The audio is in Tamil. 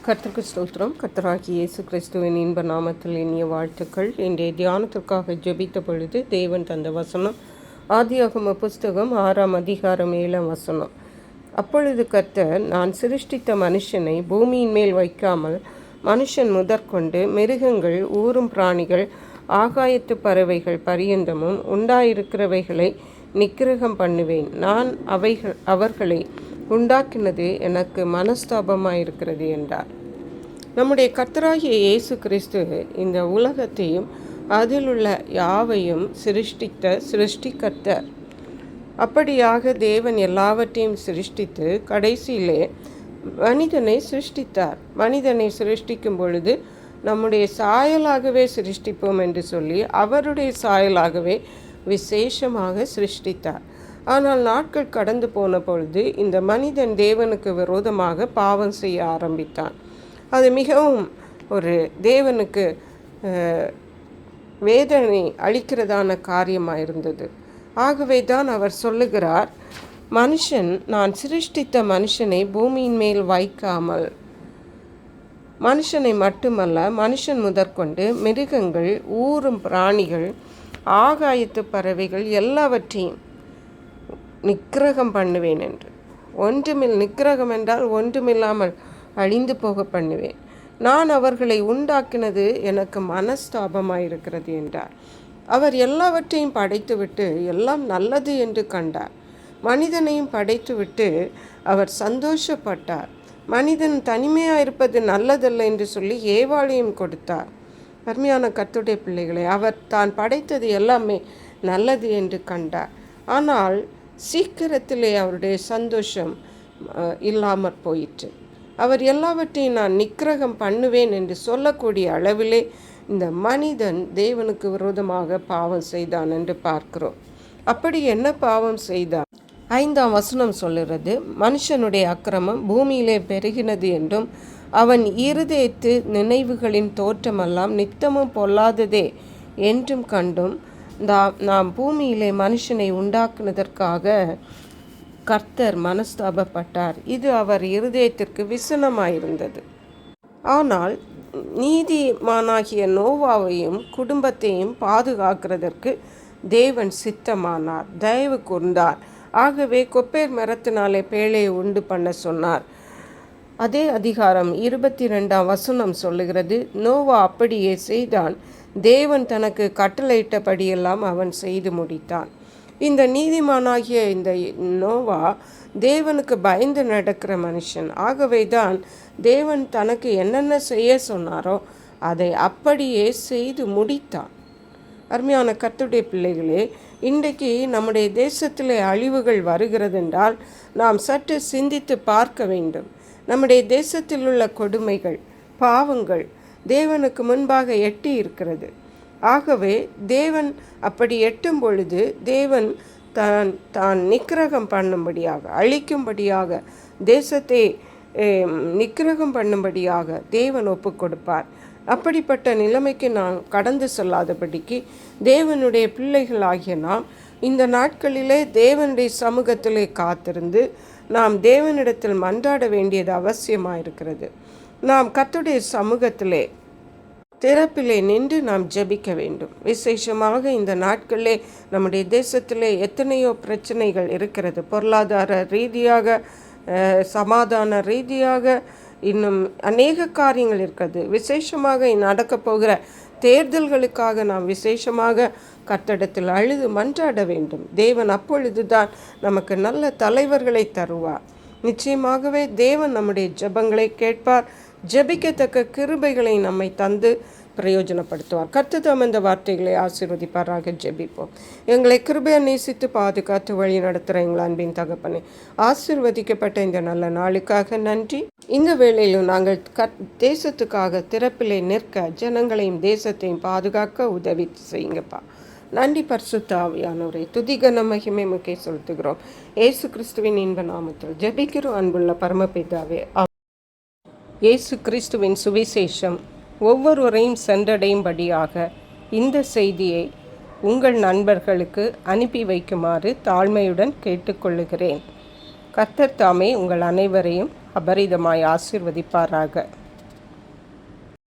கர்த்தருக்கு ஸ்தோத்திரம். கர்த்தராகிய இயேசு கிறிஸ்துவின் இன்ப நாமத்தில் இனிய வாழ்த்துக்கள். இன்றைய தியானத்திற்காக ஜெபித்த பொழுது தேவன் தந்த வசனம் ஆதியாகம புஸ்தகம் 6ஆம் அதிகாரம் 7ஆம் வசனம். அப்பொழுது கர்த்தர், நான் சிருஷ்டித்த மனுஷனை பூமியின் மேல் வைக்காமல் மனுஷன் முதற்கொண்டு மிருகங்கள், ஊரும் பிராணிகள், ஆகாயத்து பறவைகள் பரியந்தமும் உண்டாயிருக்கிறவைகளை நிக்கிரகம் பண்ணுவேன். நான் அவர்களை உண்டாக்கினது எனக்கு மனஸ்தாபமாயிருக்கிறது என்றார். நம்முடைய கர்த்தராகிய இயேசு கிறிஸ்து இந்த உலகத்தையும் அதிலுள்ள யாவையும் சிருஷ்டித்த சிருஷ்டிகர்த்தர். அப்படியாக தேவன் எல்லாவற்றையும் சிருஷ்டித்து கடைசியிலே மனிதனை சிருஷ்டித்தார். மனிதனை சிருஷ்டிக்கும் பொழுது நம்முடைய சாயலாகவே சிருஷ்டிப்போம் என்று சொல்லி அவருடைய சாயலாகவே விசேஷமாக சிருஷ்டித்தார். ஆனால் நாட்கள் கடந்து போன பொழுது இந்த மனிதன் தேவனுக்கு விரோதமாக பாவம் செய்ய ஆரம்பித்தான். அது மிகவும் ஒரு தேவனுக்கு வேதனை அளிக்கிறதான காரியமாக இருந்தது. ஆகவே தான் அவர் சொல்லுகிறார், நான் சிருஷ்டித்த மனுஷனை பூமியின் மேல் வைக்காமல், மனுஷனை மட்டுமல்ல மனுஷன் முதற்கொண்டு மிருகங்கள், ஊரும் பிராணிகள், ஆகாயத்து பறவைகள் எல்லாவற்றையும் நிக்கிரகம் பண்ணுவேன் என்று. நிக்கிரகம் என்றால் ஒன்றுமில்லாமல் அழிந்து போக பண்ணுவேன். நான் அவர்களை உண்டாக்கினது எனக்கு மனஸ்தாபமாயிருக்கிறது என்றார். அவர் எல்லாவற்றையும் படைத்துவிட்டு எல்லாம் நல்லது என்று கண்டார். மனிதனையும் படைத்துவிட்டு அவர் சந்தோஷப்பட்டார். மனிதன் தனிமையாக இருப்பது நல்லதல்ல என்று சொல்லி ஏவாளையும் கொடுத்தார். அருமையான கர்த்தருடைய பிள்ளைகளை, அவர் தான் படைத்தது எல்லாமே நல்லது என்று கண்டார். ஆனால் சீக்கிரத்திலே அவருடைய சந்தோஷம் இல்லாமற் போயிற்று. அவர் எல்லாவற்றையும் நான் நிக்கிரகம் பண்ணுவேன் என்று சொல்லக்கூடிய அளவிலே இந்த மனிதன் தேவனுக்கு விரோதமாக பாவம் செய்தான் என்று பார்க்கிறோம். அப்படி என்ன பாவம் செய்தான்? 5ஆம் வசனம் சொல்லுகிறது, மனுஷனுடைய அக்கிரமம் பூமியிலே பெருகினது என்றும் அவன் இருதயத்து நினைவுகளின் தோற்றமெல்லாம் நித்தமும் பொல்லாததே என்றும் கண்டும் நாம் பூமியிலே மனுஷனை உண்டாக்குனதற்காக கர்த்தர் மனஸ்தாபப்பட்டார். இது அவர் இருதயத்திற்கு விசனமாயிருந்தது. ஆனால் நீதிமானாகிய நோவாவையும் குடும்பத்தையும் பாதுகாக்கிறதற்கு தேவன் சித்தமானார், தயவு கூர்ந்தார். ஆகவே கொப்பேர் மரத்தினாலே பேழையை உண்டு பண்ண சொன்னார். அதே அதிகாரம் 22ஆம் வசனம் சொல்லுகிறது, நோவா அப்படியே செய்தான். தேவன் தனக்கு கட்டளையிட்டபடியெல்லாம் அவன் செய்து முடித்தான். இந்த நீதிமானாகிய இந்த நோவா தேவனுக்கு பயந்து நடக்கிற மனுஷன். ஆகவே தான் தேவன் தனக்கு என்னென்ன செய்ய சொன்னாரோ அதை அப்படியே செய்து முடித்தான். அருமையான கர்த்தருடைய பிள்ளைகளே, இன்றைக்கு நம்முடைய தேசத்திலே அழிவுகள் வருகிறது என்றால் நாம் சற்று சிந்தித்து பார்க்க வேண்டும். நம்முடைய தேசத்தில் உள்ள கொடுமைகள், பாவங்கள் தேவனுக்கு முன்பாக எட்டி இருக்கிறது. ஆகவே தேவன் அப்படி எட்டும் பொழுது தேவன் தான் நிக்கிரகம் பண்ணும்படியாக, அழிக்கும்படியாக, தேசத்தை நிக்கிரகம் பண்ணும்படியாக தேவன் ஒப்பு கொடுப்பார். அப்படிப்பட்ட நிலைமைக்கு நாம் கடந்து செல்லாதபடிக்கு தேவனுடைய பிள்ளைகளாகிய நாம் இந்த நாட்களிலே தேவனுடைய சமூகத்திலே காத்திருந்து நாம் தேவனிடத்தில் மன்றாட வேண்டியது அவசியமாயிருக்கிறது. நாம் கர்த்தருடைய சமூகத்திலே திறப்பிலே நின்று நாம் ஜெபிக்க வேண்டும். விசேஷமாக இந்த நாட்களிலே நம்முடைய தேசத்திலே எத்தனையோ பிரச்சனைகள் இருக்கிறது. பொருளாதார ரீதியாக, சமாதான ரீதியாக இன்னும் அநேக காரியங்கள் இருக்கிறது. விசேஷமாக நடக்க போகிற தேர்தல்களுக்காக நாம் விசேஷமாக கர்த்தரிடத்தில் அழுது மன்றாட வேண்டும். தேவன் அப்பொழுதுதான் நமக்கு நல்ல தலைவர்களை தருவார். நிச்சயமாகவே தேவன் நம்முடைய ஜெபங்களை கேட்பார். ஜெபிக்கத்தக்க கிருபைகளை நம்மை தந்து பிரயோஜனப்படுத்துவார். கர்த்தர் இந்த வார்த்தைகளை ஆசீர்வதிப்பாராக. ஜெபிப்போம். எங்களை கிருபையை நேசித்து பாதுகாத்து வழி நடத்துகிற எங்கள் அன்பின் தகப்பனே, ஆசீர்வதிக்கப்பட்ட இந்த நல்ல நாளுக்காக நன்றி. இந்த வேளையிலும் நாங்கள் தேசத்துக்காக திறப்பிலே நிற்க, ஜனங்களையும் தேசத்தையும் பாதுகாக்க உதவி செய்யுங்கப்பா. நன்றி பரிசுத்த ஆவியானவரே, துதிகன மகிமை முக்கே செலுத்துகிறோம். இயேசு கிறிஸ்துவின் இன்ப நாமத்தில் ஜெபிக்கிறோம் அன்புள்ள பரமபிதாவே. இயேசு கிறிஸ்துவின் சுவிசேஷம் ஒவ்வொருவரையும் சென்றடையும்படியாக இந்த செய்தியை உங்கள் நண்பர்களுக்கு அனுப்பி வைக்குமாறு தாழ்மையுடன் கேட்டுக்கொள்ளுகிறேன். கர்த்தர் தாமே உங்கள் அனைவரையும் அபரிதமாய் ஆசீர்வதிப்பாராக.